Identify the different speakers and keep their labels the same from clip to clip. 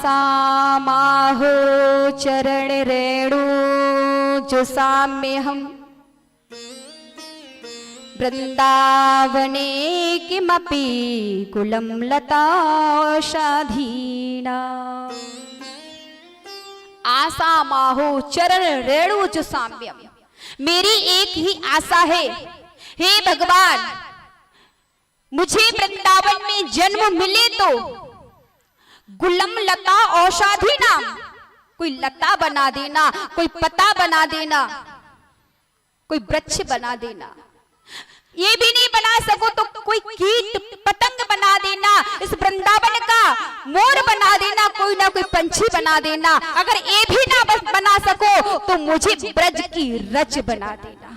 Speaker 1: आसा माहो चरण रेणु जो साम्य हम वृंदावने किमपि कुलम लताशाधीना। आसा माहो चरण रेणु जो साम्यम, मेरी एक ही आशा है, हे भगवान मुझे वृंदावन में जन्म मिले तो गुलम लता औषधि नाम, कोई लता बना देना, कोई पता बना देना, कोई वृक्ष बना देना। ये भी नहीं बना सको तो कोई कीट पतंग बना देना, इस वृंदावन का मोर बना देना, कोई ना कोई पंछी बना देना। अगर ये भी ना बना सको तो मुझे ब्रज की रज बना देना।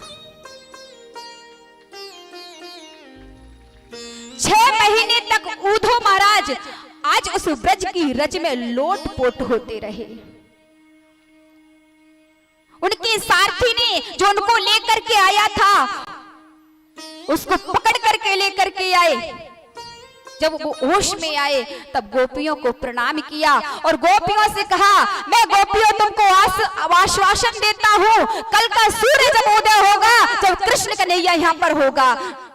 Speaker 1: 6 महीने तक ऊधो महाराज आज उस ब्रज की रज में लोटपोट होते रहे। उनके सारथी ने जो उनको लेकर के आया था उसको पकड़ करके लेकर के आए। जब वो होश में आए तब गोपियों को प्रणाम किया और गोपियों से कहा, मैं गोपियों तुमको आश्वासन देता हूँ, कल का सूर्य जब उदय होगा, जब कृष्ण कन्हैया यहाँ पर होगा।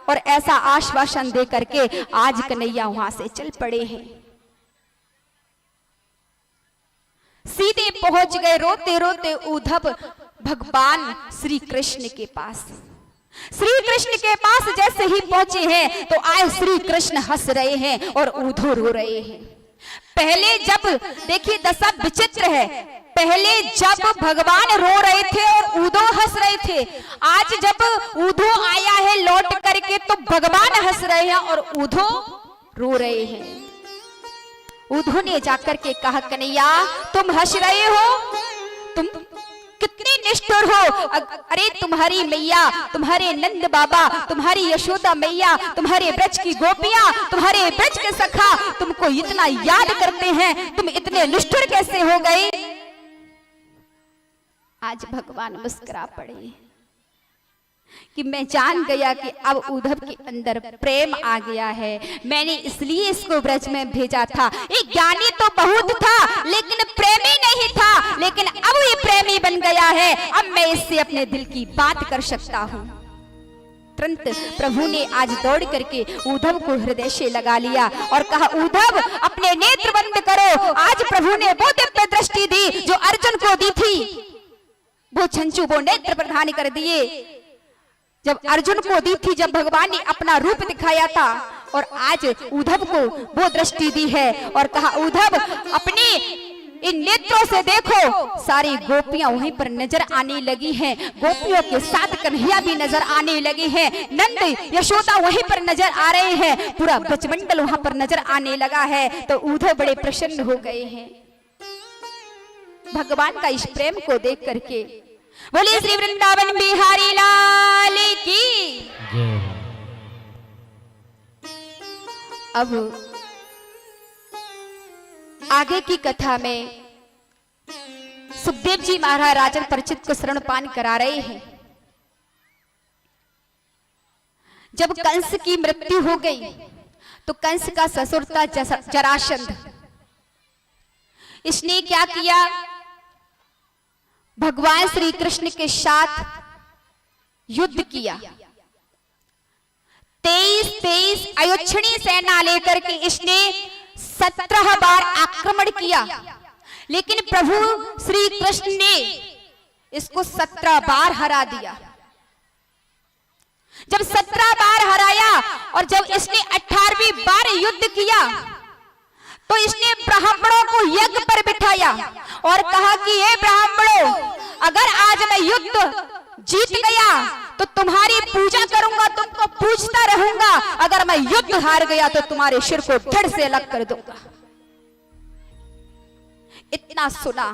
Speaker 1: और ऐसा आश्वासन दे करके आज कन्हैया वहां से चल पड़े हैं। सीधे पहुंच गए रोते रोते उद्धव भगवान श्री कृष्ण के पास। श्री कृष्ण के पास जैसे ही पहुंचे हैं तो आए श्री कृष्ण हंस रहे हैं और उद्धव रो रहे हैं। पहले जब देखिए दशा विचित्र है, पहले जब भगवान रो रहे थे और उद्धव हंस रहे थे, आज जब उद्धव आया है लौट करके तो भगवान हंस रहे हैं और उद्धव रो रहे हैं। उद्धव ने जाकर के कहा, कन्हैया तुम हंस रहे हो, तुम कितने निष्ठुर हो। अरे तुम्हारी मैया, तुम्हारे नंद बाबा, तुम्हारी यशोदा मैया, तुम्हारे ब्रज की गोपियां, तुम्हारे ब्रज के सखा तुमको इतना याद करते हैं, तुम इतने निष्ठुर कैसे हो गए। आज भगवान मुस्कुरा पड़े कि मैं जान गया कि अब उद्धव के अंदर प्रेम आ गया है, मैंने इसलिए इसको ब्रज में भेजा था। ये ज्ञानी तो बहुत था लेकिन प्रेमी नहीं था, लेकिन अब ये प्रेमी बन गया है, अब मैं इससे अपने दिल की बात कर सकता हूँ। तुरंत प्रभु ने आज दौड़ करके उद्धव को हृदय से लगा लिया और कहा, उद्धव अपने नेत्र बंद करो। आज प्रभु ने वो दिव्य दृष्टि दी जो अर्जुन को दी थी, वो छंचू वो नेत्र प्रदान कर दिए जब अर्जुन को दी थी, जब भगवान ने अपना रूप दिखाया था। और आज उद्धव को वो दृष्टि दी है और कहा, उद्धव अपने इन नेत्रों से देखो। सारी गोपियां वहीं पर नजर आने लगी हैं, गोपियों के साथ कन्हैया भी नजर आने लगे हैं, नंद यशोदा वहीं पर नजर आ रहे हैं, पूरा ब्रजमंडल वहां पर नजर आने लगा है। तो उद्धव बड़े प्रसन्न हो गए हैं भगवान का इस प्रेम को देख करके। बोले श्री वृंदावन बिहारी लाल की। अब आगे की कथा में सुखदेव जी महाराज राजन परिचित को स्तनपान करा रहे हैं। जब कंस की मृत्यु हो गई तो कंस का ससुर था जरासंध। इसने क्या किया, भगवान श्री कृष्ण के साथ युद्ध किया। 23 अयोच्छिणी सेना लेकर के इसने 17 बार आक्रमण किया, लेकिन प्रभु श्री कृष्ण ने इसको 17 बार हरा दिया। जब 17 बार हराया और जब इसने 18वीं बार युद्ध किया तो इसने ब्राह्मणों को यज्ञ पर बिठाया और कहा कि हे ब्राह्मणों, अगर आज मैं युद्ध जीत गया तो तुम्हारी पूजा करूंगा, तुमको पूजता रहूंगा, अगर मैं युद्ध हार गया तो तुम्हारे सिर को धड़ से अलग कर दूंगा। इतना सुना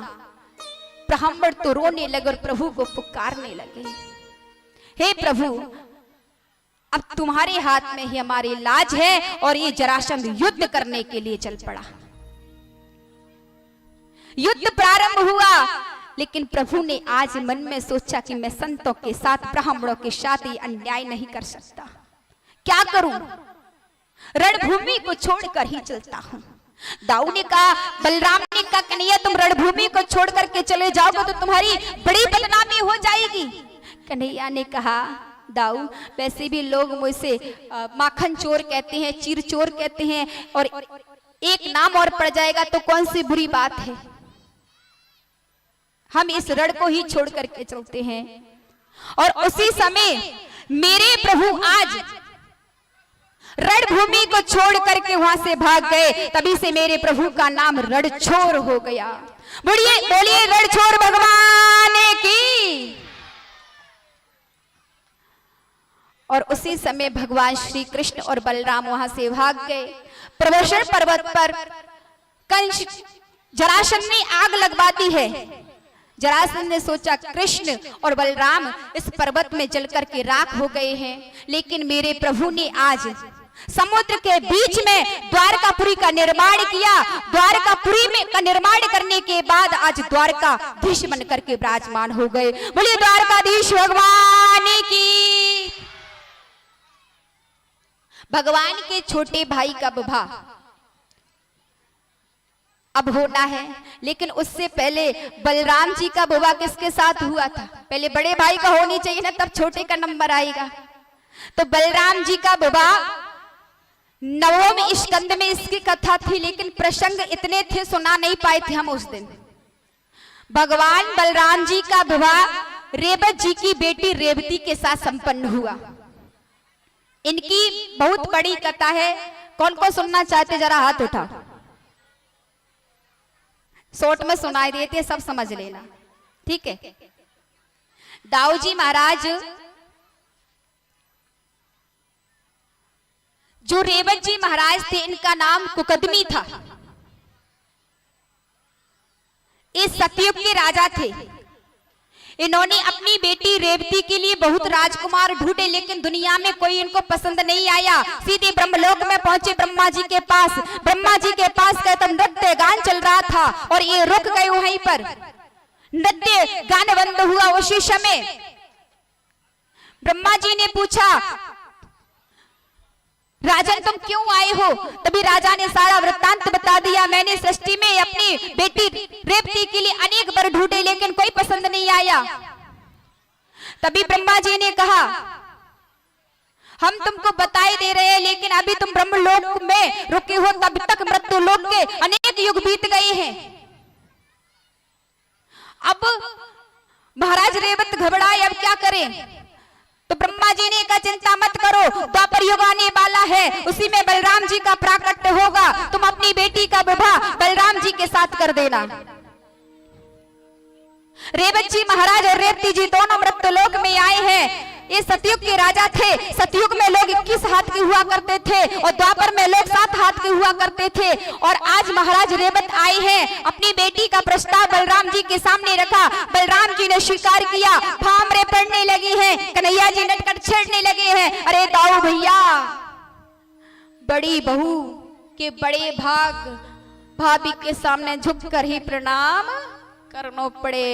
Speaker 1: ब्राह्मण तो रोने लगे और प्रभु को पुकारने लगे, हे प्रभु अब तुम्हारे हाथ में ही हमारी लाज है। और ये जरासंध युद्ध करने के लिए चल पड़ा। युद्ध प्रारंभ हुआ, लेकिन प्रभु ने आज मन में सोचा कि मैं संतों के साथ, ब्राह्मणों के साथ ये अन्याय नहीं कर सकता, क्या करूं, रणभूमि को छोड़कर ही चलता हूं। दाऊ ने कहा, बलराम ने कहा, कन्हैया तुम रणभूमि को छोड़ करके चले जाओगे तो तुम्हारी बड़ी बदनामी हो जाएगी। कन्हैया ने कहा, दाऊ वैसे भी लोग मुझसे माखन चोर कहते हैं, चीर चोर कहते हैं, और एक नाम और पड़ जाएगा तो कौन सी बुरी बात है। हम इस रण को ही छोड़ करके चलते हैं। और उसी समय मेरे प्रभु आज रणभूमि को छोड़ करके वहां से भाग गए। तभी से मेरे प्रभु का नाम रणछोर हो गया। बोलिए बोलिए रणछोर भगवान की। और उसी समय भगवान श्री कृष्ण और बलराम वहां से भाग गए। प्रवेशर पर्वत पर कंस जरासंध ने आग लगवा दी है। जरासंध ने सोचा कृष्ण और बलराम इस पर्वत में जलकर के राख हो गए हैं, लेकिन मेरे प्रभु ने आज समुद्र के बीच में द्वारकापुरी का निर्माण किया। द्वारकापुरी में का निर्माण करने के बाद आज द्वारकाधीश बन करके विराजमान हो गए। बोलिए द्वारकाधीश भगवान की। भगवान के छोटे भाई का विवाह अब होना है, लेकिन उससे पहले बलराम जी का विवाह किसके साथ हुआ था? पहले बड़े भाई का होनी चाहिए ना, तब छोटे का नंबर आएगा। तो बलराम जी का विवाह नवम स्कंद में इसकी कथा थी, लेकिन प्रसंग इतने थे सुना नहीं पाए थे हम उस दिन। भगवान बलराम जी का विवाह रेवत जी की बेटी रेवती के साथ संपन्न हुआ। इनकी बहुत बड़ी कथा है। कौन कौन सुनना चाहते जरा हाथ उठाओ। शॉर्ट में सुनाई देते, सब समझ लेना, ठीक है। दाऊ जी महाराज जो रेवत जी महाराज थे, इनका नाम कुकदमी था। इस सतयुग के राजा थे। इन्होंने अपनी बेटी रेवती के लिए बहुत राजकुमार ढूंढे, लेकिन दुनिया में कोई इनको पसंद नहीं आया। सीधे ब्रह्मलोक में पहुंचे ब्रह्मा जी के पास। ब्रह्मा जी के पास गए तब नृत्य गान चल रहा था और ये रुक गए वहीं पर। नृत्य गान बंद हुआ। उसी समय ब्रह्मा जी ने पूछा, राजन तुम क्यों आए हो? तभी राजा ने सारा वृत्तांत बता दिया। मैंने सृष्टि में अपनी बेटी रेवती के लिए अनेक वर ढूंढे, लेकिन कोई पसंद नहीं आया। तभी ब्रह्मा जी ने कहा, हम तुमको बताए दे रहे हैं, लेकिन अभी तुम ब्रह्मलोक में रुके हो, तब तक मृत्यु लोक के अनेक युग बीत गए हैं। अब महाराज रेवत घबराए, अब क्या करें? तो ब्रह्मा जी ने कहा, चिंता मत करो, द्वापर युग आने वाला है, उसी में बलराम जी का प्राकट्य होगा। तुम अपनी बेटी का विवाह बलराम जी के साथ कर देना। रेवत जी महाराज और रेवती जी दोनों मृत्युलोक में आए हैं। ये सतयुग के राजा थे। सतयुग में लोग 21 हाथ के हुआ करते थे और द्वापर में लोग 7 हाथ के हुआ करते थे। और आज महाराज रेवत आए हैं, अपनी बेटी का प्रस्ताव बलराम जी के सामने रखा। बलराम जी ने स्वीकार किया। फामरे पड़ने लगी हैं, कन्हैया जी नटखट छेड़ने लगे हैं। अरे दाऊ भैया, बड़ी बहू के बड़े भाग भाभी के सामने झुककर ही प्रणाम करना पड़े।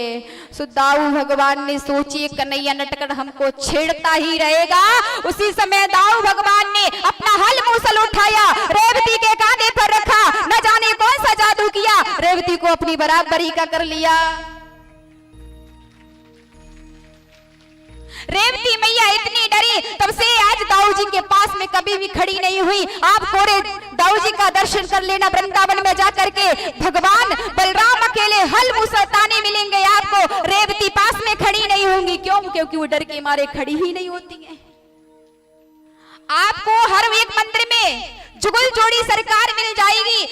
Speaker 1: दाऊ भगवान ने सोची, कन्हैया नटखट हमको छेड़ता ही रहेगा। उसी समय दाऊ भगवान ने अपना हल मूसल उठाया, रेवती के कांधे पर रखा। न जाने कौन सा जादू किया, रेवती को अपनी बराबरी का कर लिया। रेवती मैया इतनी डरी, तब से आज दाऊ जी के पास में कभी भी खड़ी नहीं हुई। आप कोरे दाऊ जी का दर्शन कर लेना वृंदावन में जाकर के। भगवान बलराम अकेले हल मूसल ताने मिलेंगे आपको। रेवती पास में खड़ी नहीं होंगी। क्यों? क्योंकि वो डर के मारे खड़ी ही नहीं होती है। आपको हर एक मंदिर में जुगल जोड़ी सरकार मिल जाएगी,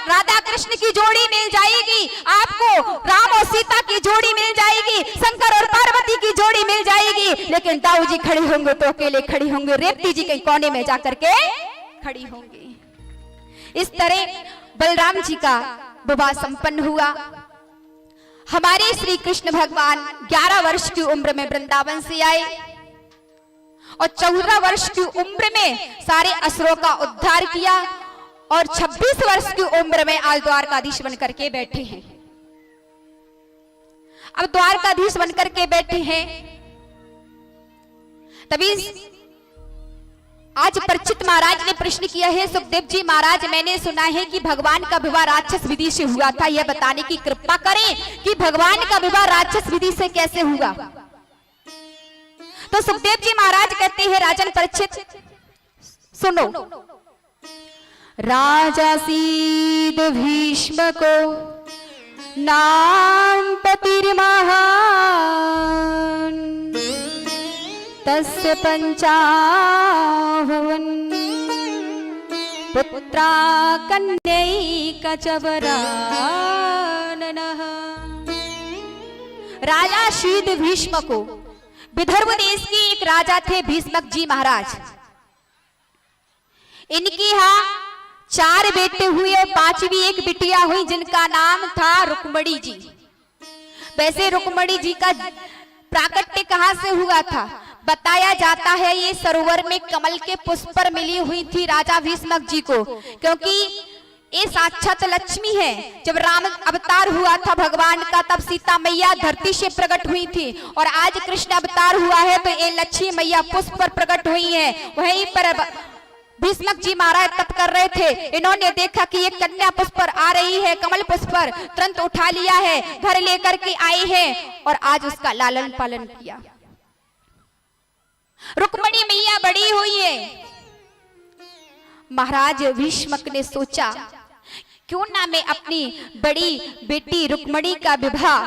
Speaker 1: राधा कृष्ण की जोड़ी मिल जाएगी, आपको राम और सीता की जोड़ी मिल जाएगी, शंकर और पार्वती की जोड़ी मिल जाएगी, लेकिन दाऊ जी खड़े होंगे तो अकेले खड़ी होंगे। रेवती जी कहीं कोने में जाकर के खड़ी होंगी। इस तरह बलराम जी का विवाह संपन्न हुआ। हमारे श्री कृष्ण भगवान 11 वर्ष की उम्र में वृंदावन से आए और 14 वर्ष की उम्र में सारे असुरों का उद्धार किया और 26 वर्ष की उम्र में आज द्वारकाधीश बनकर के बैठे हैं। अब द्वारकाधीश बनकर के बैठे हैं, तभी आज परीक्षित महाराज ने प्रश्न किया है, सुखदेव जी महाराज मैंने सुना है कि भगवान का विवाह राक्षस विधि से हुआ था, यह बताने की कृपा करें कि भगवान का विवाह राक्षस विधि से कैसे हुआ। तो सुखदेव जी महाराज कहते हैं, राजन परीक्षित सुनो, राजा सीद भीष्म को नाम पतिर्महान तस्य पंचाभवन पुत्रा कन्यैका च वराननः। राजा शीद भीष्म को, विदर्भ देश के एक राजा थे भीष्मक जी महाराज। इनके यहाँ 4 बेटे हुए और 5वीं एक बिटिया हुई जिनका नाम था रुक्मणी जी। वैसे रुक्मणी जी का प्राकट्य कहां से हुआ था? बताया जाता है ये सरोवर में कमल के पुष्प पर मिली हुई थी राजा भीष्मक जी को, क्योंकि ये साक्षात लक्ष्मी है। जब राम अवतार हुआ था भगवान का, तब सीता मैया धरती से प्रकट हुई थी और आज कृष्ण अवतार हुआ है तो ये लक्ष्मी मैया पुष्प पर प्रकट हुई है। वहीं पर भीष्मक जी महाराज तप कर रहे थे, इन्होंने देखा कि एक कन्या पुष्प पर आ रही है, कमल पुष्प पर, तुरंत उठा लिया है, घर लेकर के आई है और आज उसका लालन पालन किया। रुक्मणी मैया बड़ी हुई है। महाराज भीष्मक ने सोचा क्यों ना मैं अपनी बड़ी बेटी रुक्मणी का विवाह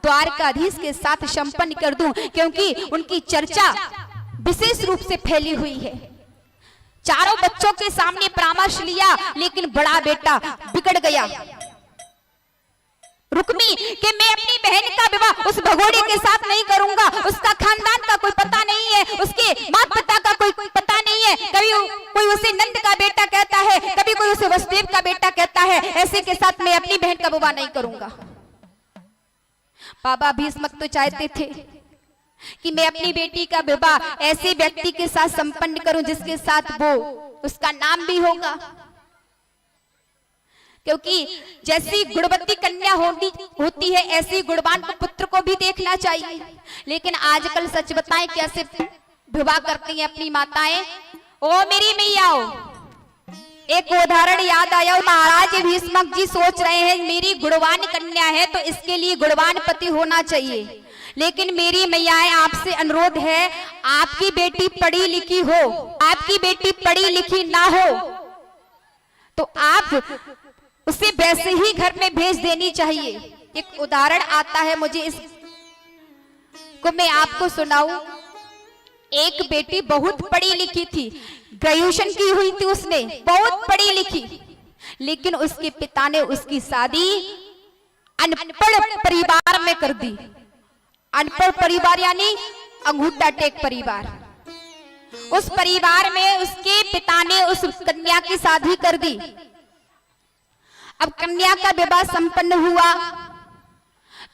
Speaker 1: द्वारकाधीश के साथ संपन्न कर दूं, क्योंकि उनकी चर्चा विशेष रूप से फैली हुई है। चारों बच्चों के सामने परामर्श लिया, लेकिन बड़ा बेटा बिगड़ गया। रुक्मी कि मैं अपनी बहन का विवाह उस भगोड़े के साथ नहीं करूंगा, उसका खानदान का कोई पता नहीं है, उसके माता पिता का कोई पता नहीं है, कभी कोई उसे नंद का बेटा कहता है, कभी कोई उसे वसुदेव का बेटा कहता है, ऐसे के साथ मैं अपनी बहन का विवाह नहीं करूंगा। बाबा भीष्मक तो चाहते थे कि मैं अपनी बेटी का विवाह ऐसे व्यक्ति के साथ संपन्न करूं जिसके साथ वो उसका नाम भी होगा, क्योंकि जैसी गुणवती कन्या होती है ऐसी गुणवान पुत्र को भी देखना चाहिए। लेकिन आजकल सच बताएं कैसे विवाह करती हैं अपनी माताएं। ओ मेरी मैयाओ, एक उदाहरण याद आया। महाराज भीष्मक जी सोच रहे हैं मेरी गुणवान कन्या है तो इसके लिए गुणवान पति होना चाहिए, लेकिन मेरी मैयाएं आपसे अनुरोध है, आपकी बेटी पढ़ी लिखी हो, आपकी बेटी पढ़ी लिखी ना हो तो आप उसे वैसे ही घर में भेज देनी चाहिए। एक उदाहरण आता है मुझे, इस को मैं आपको सुनाऊं। एक बेटी बहुत पढ़ी लिखी थी, ग्रेजुएशन की हुई थी उसने, बहुत पढ़ी लिखी, लेकिन उसके पिता ने उसकी शादी अनपढ़ परिवार में कर दी। अनपढ़ परिवार यानी अंगूठा टेक परिवार। उस परिवार में उसके पिता ने उस कन्या की शादी कर दी। अब कन्या का विवाह संपन्न हुआ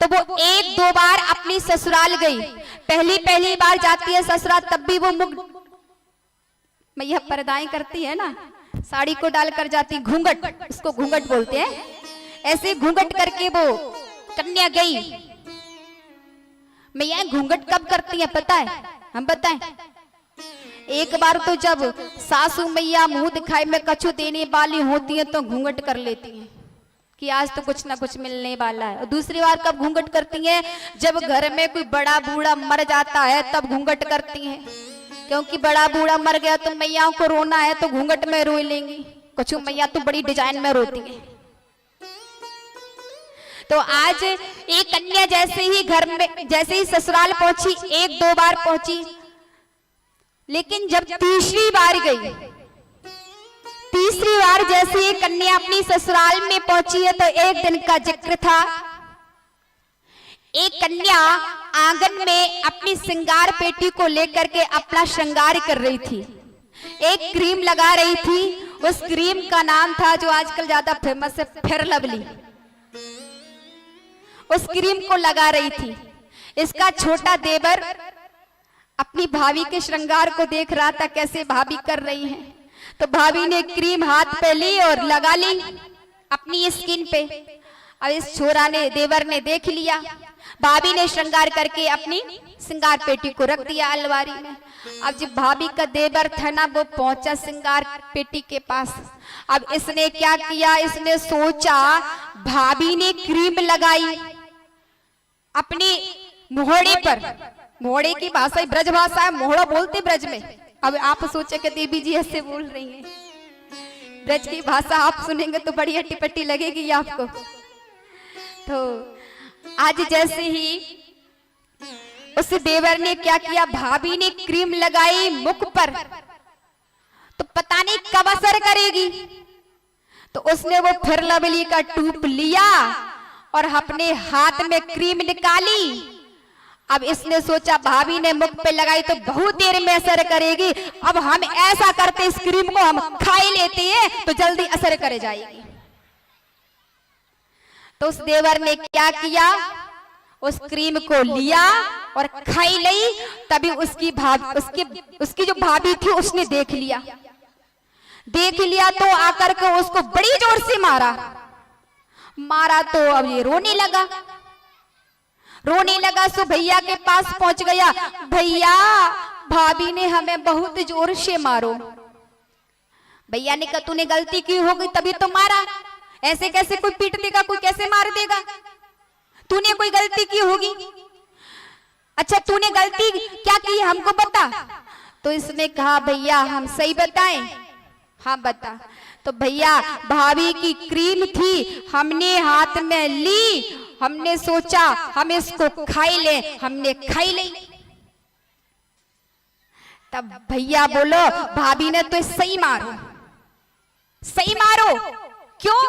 Speaker 1: तो वो 1-2 बार अपनी ससुराल गई। पहली बार जाती है ससुराल, तब भी वो मुख मैया पर्दाएं करती है ना, साड़ी को डालकर जाती, घूंघट, उसको घूंघट बोलते हैं। ऐसे घूंघट करके वो कन्या गई। मैया घूंघट कब करती है पता है? हम बताएं। एक बार तो जब सासू मैया मुंह दिखाई में कछु देने वाली होती है तो घूंघट कर लेती हैं कि आज तो कुछ ना कुछ मिलने वाला है। और दूसरी बार कब घूंघट करती हैं? जब घर में कोई बड़ा बूढ़ा मर जाता है तब घूंघट करती हैं, क्योंकि बड़ा बूढ़ा मर गया तो मैयाओं को रोना है तो घूंघट में रो लेंगी। कुछ मैया तो बड़ी डिजाइन में रोती है। तो आज एक कन्या जैसे ही घर में, जैसे ही ससुराल पहुंची, 1-2 बार पहुंची, लेकिन जब तीसरी बार गई, तीसरी बार जैसे ही कन्या अपनी ससुराल में पहुंची है तो एक दिन का जिक्र था। एक कन्या आंगन में अपनी श्रृंगार पेटी को लेकर के अपना श्रृंगार कर रही थी। एक क्रीम लगा रही थी, उस क्रीम का नाम था जो आजकल ज्यादा फेमस है, फेयर लवली। उस क्रीम को लगा रही थी। इसका छोटा देवर अपनी भाभी के श्रृंगार को देख रहा था कैसे भाभी कर रही हैं, तो भाभी ने क्रीम हाथ पे ली और लगा ली अपनी स्किन पे। अब इस छोरा ने, देवर ने देख लिया, भाभी ने श्रृंगार करके अपनी श्रृंगार पेटी को रख दिया अलमारी में। अब जब भाभी का देवर था ना, वो पहुंचा श्रृंगार पेटी के पास। अब इसने क्या किया, इसने सोचा भाभी ने क्रीम लगाई अपनी मोहड़े पर। मोहड़े की भाषा ब्रज भाषा है, मोहड़ा बोलते ब्रज में। अब आप सोचे कि देवी जी ऐसे बोल रही हैं, ब्रज की भाषा आप सुनेंगे तो बड़ी हट्टी पट्टी लगेगी आपको। तो आज जैसे ही उस देवर ने क्या किया, भाभी ने क्रीम लगाई मुख पर, तो पता नहीं कब असर करेगी। तो उसने वो फिर लवली का टूप लिया और अपने हाथ में क्रीम निकाली। अब इसने सोचा भाभी ने मुख पे लगाई तो बहुत देर में असर करेगी, अब हम ऐसा करते इस क्रीम को हम खा ही लेते हैं तो जल्दी असर कर जाएगी। तो उस देवर ने क्या किया, उस क्रीम को लिया और खाई ली। तभी उसकी जो भाभी थी उसने देख लिया तो आकर के उसको बड़ी जोर से मारा तो अब ये रोने लगा। सो भैया के पास पहुंच गया, भैया भाभी ने हमें बहुत जोर से मारो। भैया ने कहा तूने गलती की होगी तभी तो मारा, ऐसे कैसे कोई पीट देगा, कोई कैसे मार देगा, तूने कोई गलती की होगी। अच्छा तूने गलती क्या की हमको बता। तो इसने कहा भैया हम सही बताएं, हाँ बता। तो भैया भाभी की क्रीम थी, हमने हाथ में ली, हमने सोचा हम इसको खाई ले, हमने खाई ली। तब भैया बोलो भाभी ने तो सही मारो। क्यों,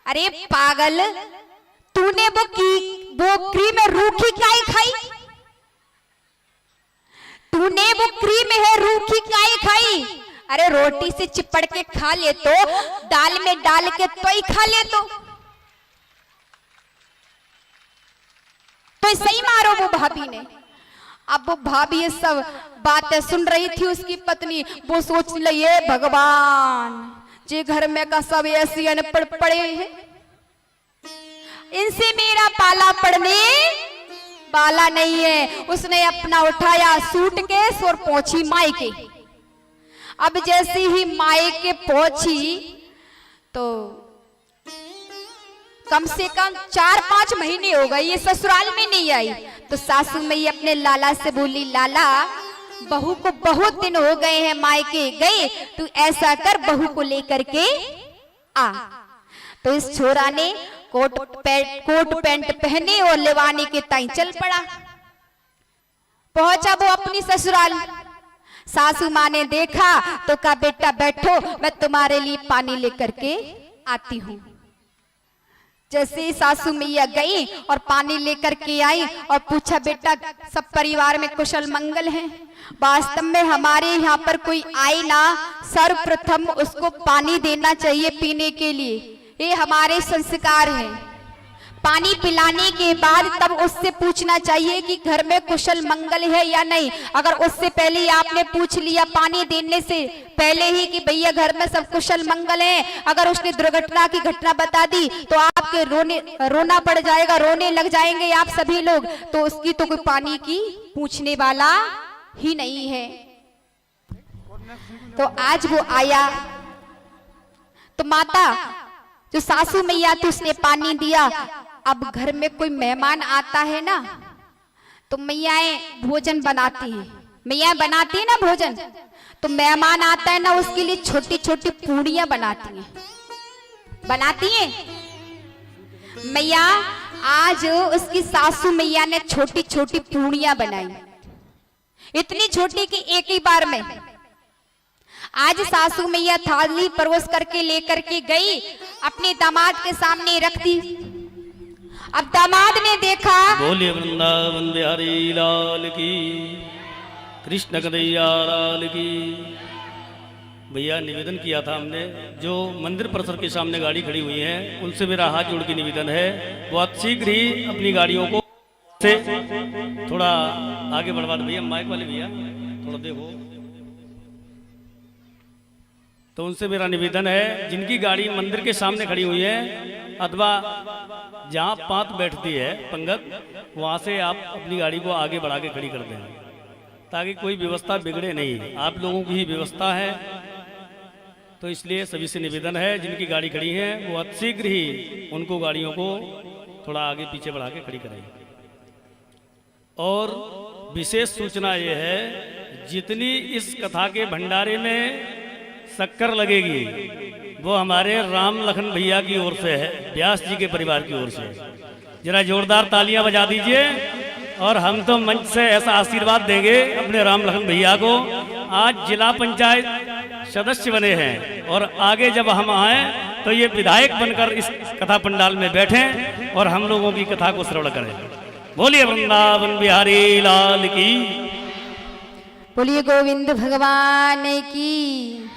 Speaker 1: अरे पागल तूने वो क्रीम रूखी काई खाई, तूने वो क्रीम है रूखी काई खाई। अरे रोटी से चिपड़ के खा ले तो, दाल में डाल के तो ही खा ले तो सही मारो वो भाभी ने। अब वो भाभी ये सब बातें सुन रही थी उसकी पत्नी, वो सोच रही है भगवान जे घर में का सब ऐसी अनपढ़ पड़े हैं, इनसे मेरा पाला पड़ने वाला नहीं है। उसने अपना उठाया सूटकेस और पहुंची मायके। अब जैसे ही मायके पहुंची तो कम से कम 4-5 महीने हो गए ये ससुराल में नहीं आई। तो सासू मैया अपने लाला से बोली, लाला बहू को बहुत दिन हो गए हैं मायके गए, तू ऐसा कर बहू को लेकर के आ। तो इस छोरा ने कोट पैंट पहने और लेवानी के ताई चल पड़ा। पहुंचा वो अपनी ससुराल। सासू माँ ने देखा तो कहा बेटा बैठो, मैं तुम्हारे लिए पानी लेकर के आती हूँ। जैसे ही सासू मैया गई और पानी लेकर के आई और पूछा बेटा सब परिवार में कुशल मंगल है। वास्तव में हमारे यहाँ पर कोई आए ना, सर्वप्रथम उसको पानी देना चाहिए पीने के लिए, ये हमारे संस्कार हैं। पानी पिलाने के बाद तब उससे पूछना चाहिए कि घर में कुशल मंगल है या नहीं। अगर उससे पहले ही आपने पूछ लिया पानी देने से पहले ही कि भैया घर में सब कुशल मंगल है, अगर उसने दुर्घटना की घटना बता दी तो आपके रोना पड़ जाएगा, रोने लग जाएंगे आप सभी लोग। तो उसकी तो कोई पानी की पूछने वाला ही नहीं है। तो आज वो आया तो माता जो सासू मैया थी उसने पानी दिया। अब घर में कोई मेहमान आता है ना तो मैयाएं भोजन बनाती हैं, मैयाएं बनाती है ना भोजन, तो मेहमान आता है ना उसके लिए छोटी छोटी पूड़ियां बनाती हैं मैया। आज उसकी सासू मैया ने छोटी छोटी पूड़ियां बनाई, इतनी छोटी कि एक ही बार में। आज सासू मैया थाली परोस करके लेकर के गई, अपने दामाद के सामने रख दी। अब दामाद ने देखा,
Speaker 2: बोलिए वृंदावन बिहारी लाल की, कृष्ण कन्हैया लाल की। भैया निवेदन किया था हमने, जो मंदिर परिसर के सामने गाड़ी खड़ी हुई है उनसे मेरा हाथ जोड़ के निवेदन है, बहुत शीघ्र ही अपनी गाड़ियों को से थोड़ा आगे बढ़वा दो। भैया माइक वाले भैया थोड़ा देखो। तो उनसे मेरा निवेदन है जिनकी गाड़ी मंदिर के सामने खड़ी हुई है अथवा जहाँ पात बैठती है पंगत, वहाँ से आप अपनी गाड़ी को आगे बढ़ा के खड़ी कर दें, ताकि कोई व्यवस्था बिगड़े नहीं। आप लोगों की ही व्यवस्था है, तो इसलिए सभी से निवेदन है जिनकी गाड़ी खड़ी है वो अतिशीघ्र ही उनको गाड़ियों को थोड़ा आगे पीछे बढ़ा के खड़ी करें। और विशेष सूचना ये है, जितनी इस कथा के भंडारे में शक्कर लगेगी वो हमारे राम लखन भैया की ओर से है, व्यास जी के परिवार की ओर से। जरा जोरदार तालियां बजा दीजिए। और हम तो मंच से ऐसा आशीर्वाद देंगे अपने राम लखन भैया को, आज जिला पंचायत सदस्य बने हैं और आगे जब हम आए तो ये विधायक बनकर इस कथा पंडाल में बैठें और हम लोगों की कथा को श्रवण करें। बोलिए वृंदावन बिहारी लाल की,
Speaker 1: बोलिए गोविंद भगवान की।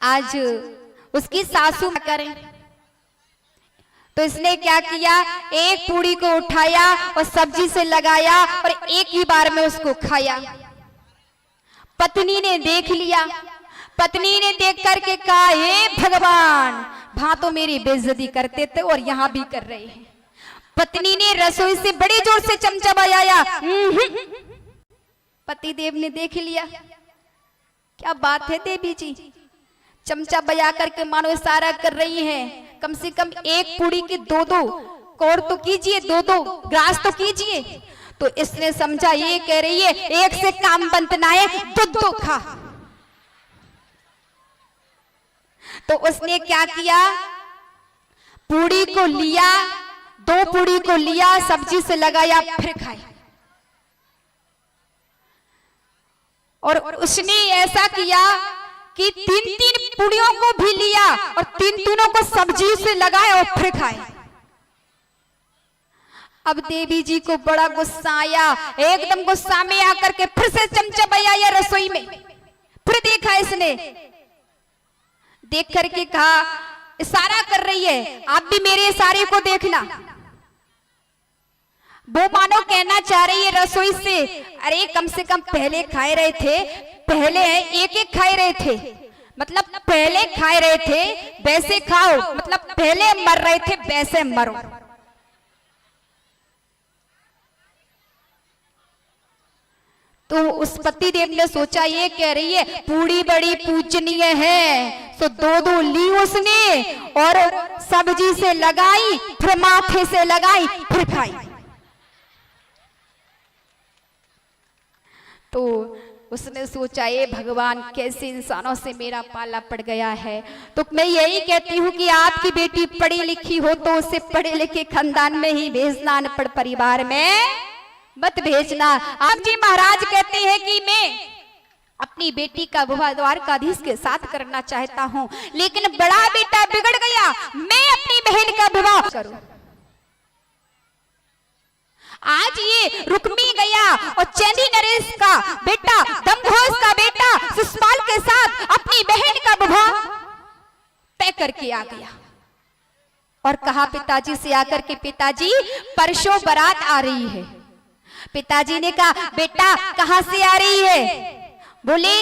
Speaker 1: आज उसकी सासू करें तो इसने क्या किया, एक पूड़ी को उठाया और सब्जी से लगाया और एक ही बार में उसको खाया। पत्नी ने देख लिया, पत्नी ने देख करके कहा, हे भगवान, वहां तो मेरी बेइज्जती करते थे और यहाँ भी कर रहे हैं। पत्नी ने रसोई से बड़े जोर से चमचा बजाया। पति देव ने देख लिया, क्या बात है देवी जी, चमचा बजा करके मानो इशारा कर रही हैं, कम से कम एक पूड़ी की दो कौर तो कीजिए, दो ग्रास तो कीजिए। तो इसने समझा ये कह रही है एक से काम बनतना है, दो खा। तो उसने क्या किया, पूड़ी को लिया, दो पूड़ी को लिया, सब्जी से लगाया, फिर खाए। और उसने ऐसा किया कि तीन पूड़ियों को भी लिया और तीनों को सब्जी से लगाए और फिर खाए। अब देवी जी को बड़ा गुस्सा आया, एकदम गुस्सा में आकर के फिर से चमचा बजाया रसोई में। फिर देखा इसने, देख करके कहा, इशारा कर रही है, आप भी मेरे इशारे को देखना। वो मानो कहना चाह रही है रसोई से, अरे कम से कम पहले खाए रहे थे, पहले एक खाए रहे थे, मतलब पहले खाए रहे थे वैसे खाओ, मतलब पहले मर रहे थे वैसे मरो। तो उस पति देव ने सोचा ये कह रही है पूड़ी बड़ी पूजनीय है, तो दो ली उसने और सब्जी से लगाई, फिर माथे से लगाई, फिर खाई। तो उसने सोचा ये भगवान कैसे इंसानों से मेरा पाला पड़ गया है। तो मैं यही कहती हूँ कि आपकी बेटी पढ़ी लिखी हो तो उसे पढ़े लिखे खानदान में ही भेजना, अनपढ़ परिवार में मत भेजना। आप जी महाराज कहते हैं कि मैं अपनी बेटी का विवाह द्वारकाधीश के साथ करना चाहता हूँ, लेकिन बड़ा बेटा बिगड़ गया, मैं अपनी बहन का विवाह करूं। आज ये रुक्मी गया और चैनी नरेश का बेटा, दमघोष का बेटा सुषपाल के साथ अपनी बहन का विवाह तय करके आ गया और कहा पिताजी से आकर के, पिताजी परसों बारात आ रही है। पिताजी ने कहा बेटा कहां से आ रही है? बोले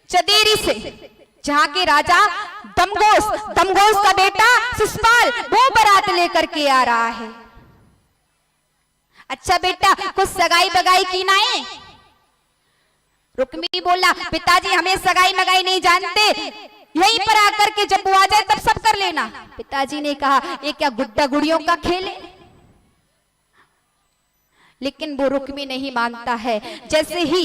Speaker 1: चदेरी से, जहां के राजा दमघोष का बेटा सुषपाल वो बारात लेकर के आ रहा है। अच्छा बेटा कुछ सगाई बगाई की ना है? रुक्मी बोला पिताजी हमें सगाई बगाई नहीं जानते, यहीं पर आकर के जब वो आ जाए तब सब कर लेना। पिताजी ने कहा ये क्या गुड्डा गुड़ियों का खेल है? लेकिन वो रुक्मी नहीं मानता है। जैसे ही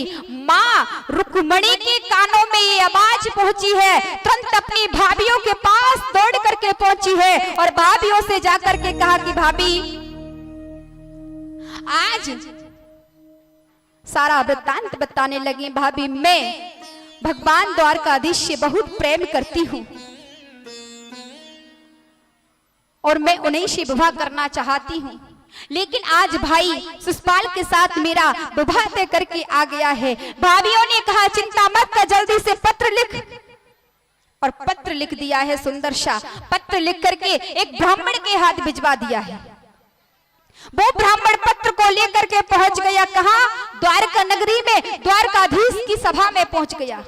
Speaker 1: माँ रुक्मणी के कानों में ये आवाज पहुंची है, तुरंत अपनी भाभीयों के पास दौड़ करके पहुंची है और भाभीयों से जाकर के कहा कि भाभी आज सारा वृत्तांत बताने लगी। भाभी मैं भगवान द्वारकाधीश से बहुत प्रेम करती हूँ और मैं उन्हीं से विवाह करना चाहती हूँ, लेकिन आज भाई सुषपाल के साथ मेरा विवाह तय करके आ गया है। भाभीयों ने कहा चिंता मत कर, जल्दी से पत्र लिख। और पत्र लिख दिया है, सुंदर सा पत्र लिख करके एक ब्राह्मण के हाथ भिजवा दिया है। वो ब्राह्मण पत्र को लेकर के पहुंच गया कहां? द्वारका नगरी में, द्वारकाधीश की सभा में पहुंच गया।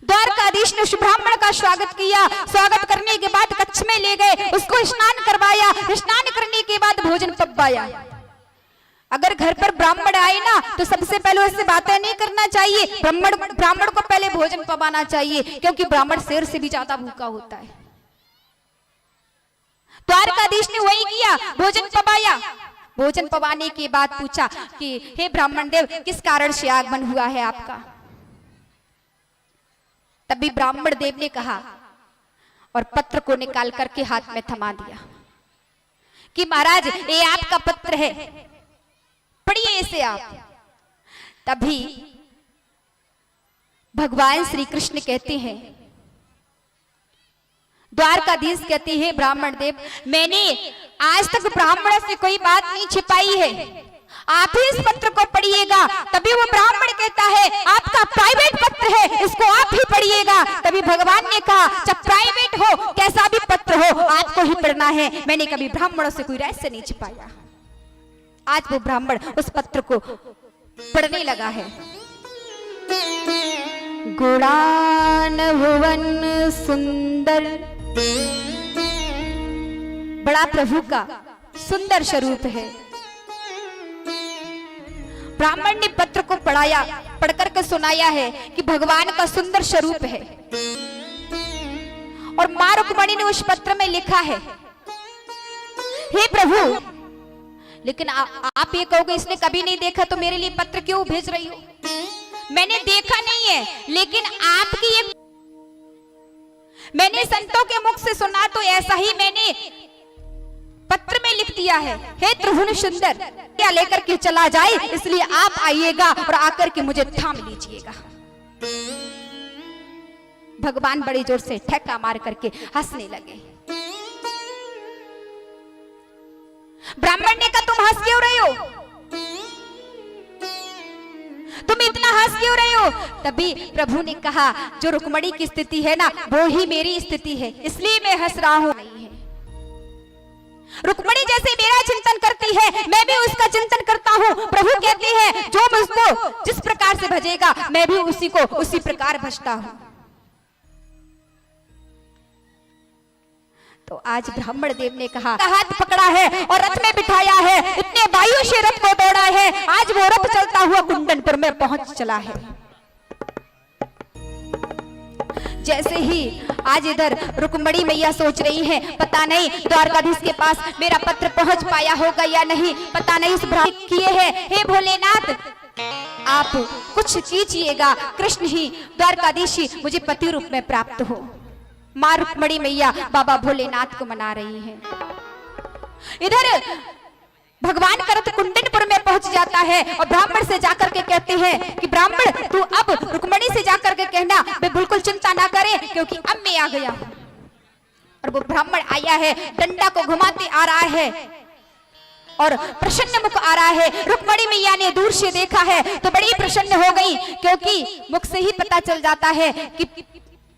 Speaker 1: द्वारकाधीश ने उस ब्राह्मण का स्वागत किया। स्वागत करने के बाद कक्ष में ले गए, उसको स्नान करवाया। स्नान करने के बाद भोजन पकवाया। अगर घर पर ब्राह्मण आए ना तो सबसे पहले उससे बातें नहीं करना चाहिए, ब्राह्मण को पहले भोजन पवाना चाहिए, क्योंकि ब्राह्मण शेर से भी ज्यादा भूखा होता है। द्वारकाधीश ने वही किया, भोजन पवाया। भोजन पवाने के बाद पूछा कि हे ब्राह्मण देव, किस कारण से आगमन हुआ है आपका? तभी ब्राह्मण देव ने कहा और पत्र को निकाल करके हाथ में थमा दिया कि महाराज ये आपका पत्र है, पढ़िए इसे आप। तभी भगवान श्री कृष्ण कहते हैं, द्वारकाधीश कहते हैं ब्राह्मण देव, मैंने आज तक ब्राह्मण से कोई बात नहीं छिपाई है, आप ही इस पत्र को पढ़िएगा। तभी वो ब्राह्मण कहता है आपका प्राइवेट पत्र है, इसको आप ही पढ़िएगा। तभी भगवान ने कहा जब प्राइवेट हो, कैसा भी पत्र हो, आपको ही पढ़ना है, मैंने कभी ब्राह्मणों से कोई रहस्य नहीं छिपाया। आज वो ब्राह्मण उस पत्र को पढ़ने लगा है। गुणान भुवन सुंदर, बड़ा प्रभु का सुंदर स्वरूप है। ब्राह्मण ने पत्र को पढ़ाया, पढ़कर के सुनाया है कि भगवान का सुंदर स्वरूप है। और मां रुक्मिणी ने उस पत्र में लिखा है, हे प्रभु, लेकिन आप ये कहोगे इसने कभी नहीं देखा तो मेरे लिए पत्र क्यों भेज रही हो? मैंने देखा नहीं है, लेकिन आपकी ये मैंने संतों के मुख से सुना तो ऐसा ही मैंने पत्र में लिख दिया है। हे त्रिभुवन सुंदर, क्या लेकर के चला जाए, इसलिए आप आइएगा और आकर के मुझे थाम लीजिएगा। भगवान बड़े जोर से ठक्का मार करके हंसने लगे। ब्राह्मण ने कहा तुम हंस क्यों रहे हो, तुम इतना हंस क्यों रहे हो? तभी प्रभु ने कहा जो रुक्मिणी की स्थिति है ना, वो ही मेरी स्थिति है, इसलिए मैं हंस रहा हूं। रुक्मिणी जैसे मेरा चिंतन करती है, मैं भी उसका चिंतन करता हूँ। प्रभु कहते हैं जो मुझको जिस प्रकार से भजेगा, मैं भी उसी को उसी प्रकार भजता हूं। तो आज ब्राह्मण देव ने कहा हाथ पकड़ा है और रथ में बिठाया है, इतने वायु से रथ को दौड़ा है, आज वो रथ चलता हुआ कुंडनपुर में पहुंच चला है। जैसे ही आज इधर रुक्मिणी मैया सोच रही है, पता नहीं द्वारकाधीश के पास मेरा पत्र पहुंच पाया होगा या नहीं, पता नहीं इस ब्राह्मण किए हैं। हे भोलेनाथ, आप कुछ कीजिएगा, कृष्ण ही द्वारकाधीश ही मुझे पति रूप में प्राप्त हो। मां रुक्मिणी मैया बाबा भोलेनाथ को मना रही हैं। इधर भगवान का रथ कुंडनपुर में पहुंच जाता है और ब्राह्मण से जाकर के कहते हैं कि ब्राह्मण तू अब रुक्मिणी से जाकर के कहना मैं बिल्कुल चिंता ना करे, क्योंकि अब मैं आ गया हूं। और वो ब्राह्मण आया है, डंडा को घुमाते आ रहा है और प्रसन्न मुख आ रहा है। रुक्मिणी मैया ने दूर से देखा है तो बड़ी प्रसन्न हो गई, क्योंकि मुख से ही पता चल जाता है कि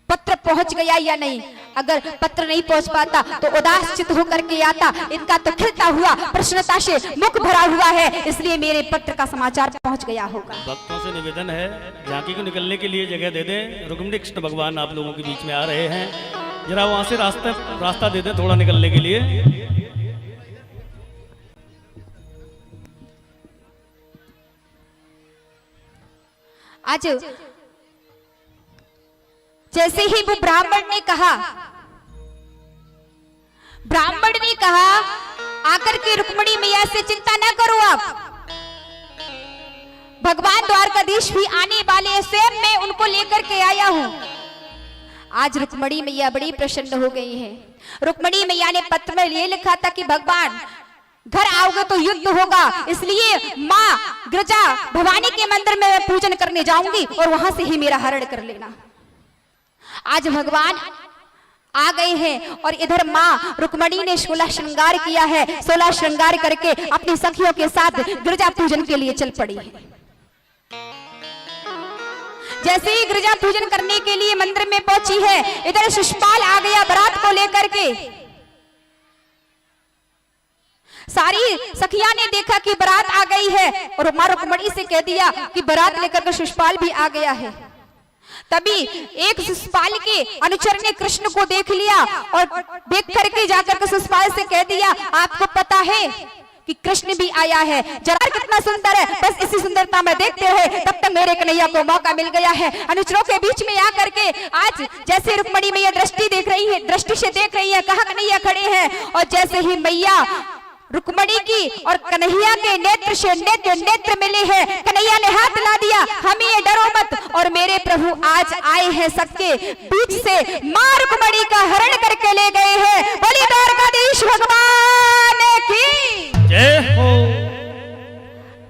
Speaker 1: पत्र पहुंच गया या नहीं। अगर पत्र नहीं पहुंच पाता तो उदास चित्त होकर के आता, इनका तो खिलता हुआ प्रसन्नता से मुख भरा हुआ है, इसलिए मेरे पत्र का समाचार पहुंच गया होगा।
Speaker 2: भक्तों से निवेदन है, झांकी को निकलने के लिए जगह दे दें। रुक्मिणी कृष्ण भगवान आप लोगों के बीच में आ रहे हैं, जरा वहां से रास्ता दे दें थोड़ा निकलने के लिए।
Speaker 1: आज जैसे ही वो ब्राह्मण ने कहा आकर के रुक्मिणी मैया से चिंता न करो आप, भगवान द्वारकाधीश भी आने वाले हैं, स्वयं मैं उनको लेकर के आया हूं। आज रुक्मिणी मैया बड़ी प्रसन्न हो गई हैं। रुक्मिणी मैया ने पत्र में ये लिखा था कि भगवान घर आओगे तो युद्ध होगा, इसलिए माँ गिरजा भवानी के मंदिर में मैं पूजन करने जाऊंगी और वहां से ही मेरा हरण कर लेना। आज भगवान आ गए हैं और इधर माँ रुक्मिणी ने 16 श्रृंगार किया है। 16 श्रृंगार करके अपनी सखियों के साथ गिरजा पूजन के लिए चल पड़ी है। जैसे ही गिरजा पूजन करने के लिए मंदिर में पहुंची है, इधर शिशुपाल आ गया बारात को लेकर के। सारी सखिया ने देखा कि बारात आ गई है और मां रुक्मिणी से कह दिया कि बारात लेकर के शिशुपाल भी आ गया है। तभी एक शिशुपाल के अनुचर ने कृष्ण को देख लिया और देख करके जाकर के शिशुपाल से कह दिया, आपको पता है कि कृष्ण भी आया है, जरा कितना सुंदर है, बस इसी सुंदरता में देखते हुए तब तक मेरे कन्हैया को मौका मिल गया है। अनुचरों के बीच में आकर के आज जैसे रुक्मणी मैया दृष्टि देख रही है, दृष्टि से देख रही है, कहाँ कन्हैया खड़े हैं, और जैसे ही मैया रुक्मणी की और कन्हैया के नेत्र से नेत्र मिले हैं, कन्हैया ने हाथ ला दिया, हम ये डरो मत, और मेरे प्रभु आज आए हैं सबके बीच से, मां रुक्मणी का हरण करके ले गए हैं। बोलिए द्वारकाधीश भगवान की
Speaker 2: जय हो।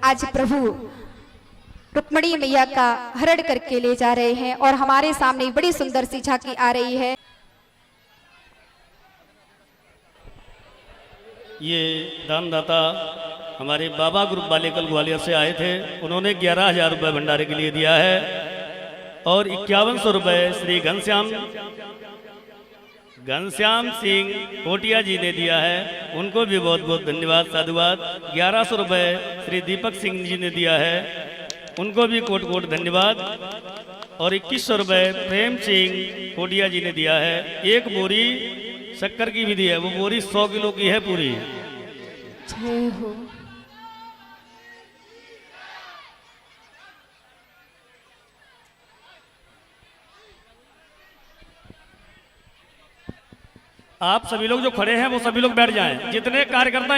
Speaker 1: आज प्रभु रुक्मणी मैया का हरण करके ले जा रहे हैं और हमारे सामने बड़ी सुंदर सी झांकी आ रही है।
Speaker 2: ये दानदाता हमारे बाबा ग्रुप वाले कल ग्वालियर से आए थे, उन्होंने 11,000 रुपये भंडारे के लिए दिया है और 5100 रुपये श्री घनश्याम सिंह कोटिया जी ने दिया है, उनको भी बहुत बहुत धन्यवाद साधुवाद। 1100 रुपये श्री दीपक सिंह जी ने दिया है, उनको भी कोट कोट धन्यवाद। और 2100 रुपये प्रेम सिंह कोटिया जी ने दिया है। एक बोरी शक्कर की भी दी है, वो बोरी 100 किलो की है पूरी।
Speaker 1: जय हो।
Speaker 2: आप सभी लोग जो खड़े हैं वो सभी लोग बैठ जाएं, जितने कार्यकर्ता